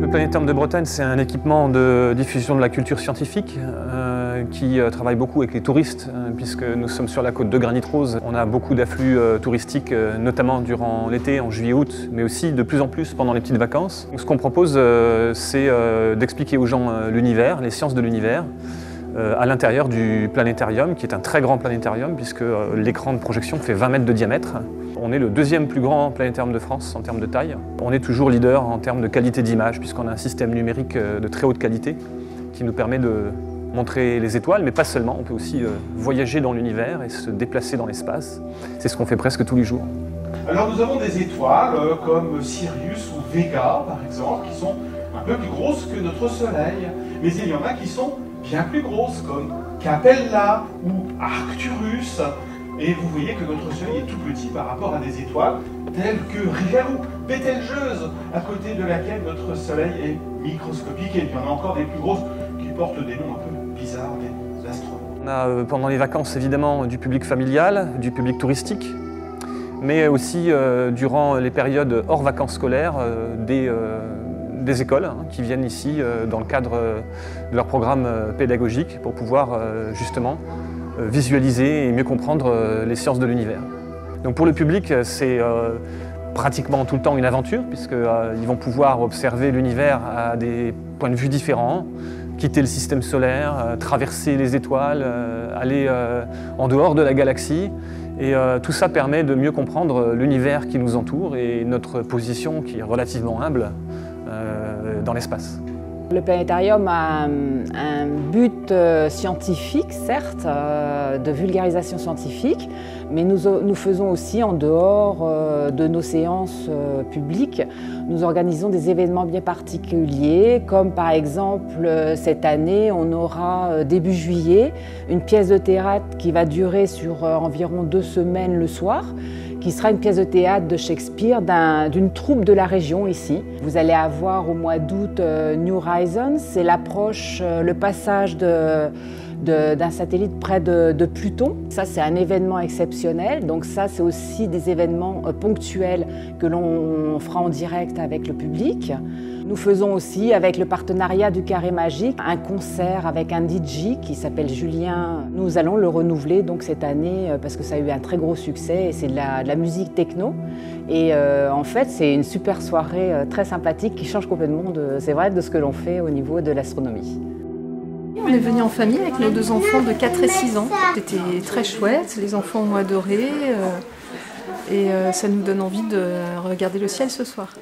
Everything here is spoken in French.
Le Planétarium de Bretagne, c'est un équipement de diffusion de la culture scientifique qui travaille beaucoup avec les touristes, puisque nous sommes sur la côte de Granit Rose. On a beaucoup d'afflux touristiques, notamment durant l'été, en juillet-août, mais aussi de plus en plus pendant les petites vacances. Donc, ce qu'on propose, c'est d'expliquer aux gens l'univers, les sciences de l'univers, à l'intérieur du planétarium, qui est un très grand planétarium, puisque l'écran de projection fait 20 mètres de diamètre. On est le deuxième plus grand planétarium de France en termes de taille. On est toujours leader en termes de qualité d'image, puisqu'on a un système numérique de très haute qualité qui nous permet de montrer les étoiles, mais pas seulement. On peut aussi voyager dans l'univers et se déplacer dans l'espace. C'est ce qu'on fait presque tous les jours. Alors nous avons des étoiles comme Sirius ou Vega, par exemple, qui sont un peu plus grosses que notre Soleil. Mais il y en a qui sont bien plus grosses, comme Capella ou Arcturus. Et vous voyez que notre Soleil est tout petit par rapport à des étoiles telles que Rigel ou Bételgeuse, à côté de laquelle notre Soleil est microscopique. Et il y en a encore des plus grosses qui portent des noms un peu bizarres, des astronomes. On a pendant les vacances évidemment du public familial, du public touristique, mais aussi durant les périodes hors vacances scolaires, des écoles qui viennent ici dans le cadre de leur programme pédagogique pour pouvoir justement visualiser et mieux comprendre les sciences de l'univers. Donc pour le public, c'est pratiquement tout le temps une aventure, puisqu'ils vont pouvoir observer l'univers à des points de vue différents, quitter le système solaire, traverser les étoiles, aller en dehors de la galaxie. Et tout ça permet de mieux comprendre l'univers qui nous entoure et notre position qui est relativement humble dans l'espace. Le planétarium a un but scientifique, certes, de vulgarisation scientifique, mais nous faisons aussi, en dehors de nos séances publiques, nous organisons des événements bien particuliers, comme par exemple cette année, on aura début juillet une pièce de théâtre qui va durer sur environ 2 semaines le soir, qui sera une pièce de théâtre de Shakespeare d'une troupe de la région ici. Vous allez avoir au mois d'août New Horizons, c'est l'approche, le passage d'un satellite près de Pluton. Ça, c'est un événement exceptionnel. Donc ça, c'est aussi des événements ponctuels que l'on fera en direct avec le public. Nous faisons aussi, avec le partenariat du Carré Magique, un concert avec un DJ qui s'appelle Julien. Nous allons le renouveler donc cette année parce que ça a eu un très gros succès et c'est de la musique techno. Et en fait, c'est une super soirée très sympathique qui change complètement, c'est vrai, de ce que l'on fait au niveau de l'astronomie. On est venu en famille avec nos 2 enfants de 4 et 6 ans. C'était très chouette, les enfants ont adoré et ça nous donne envie de regarder le ciel ce soir.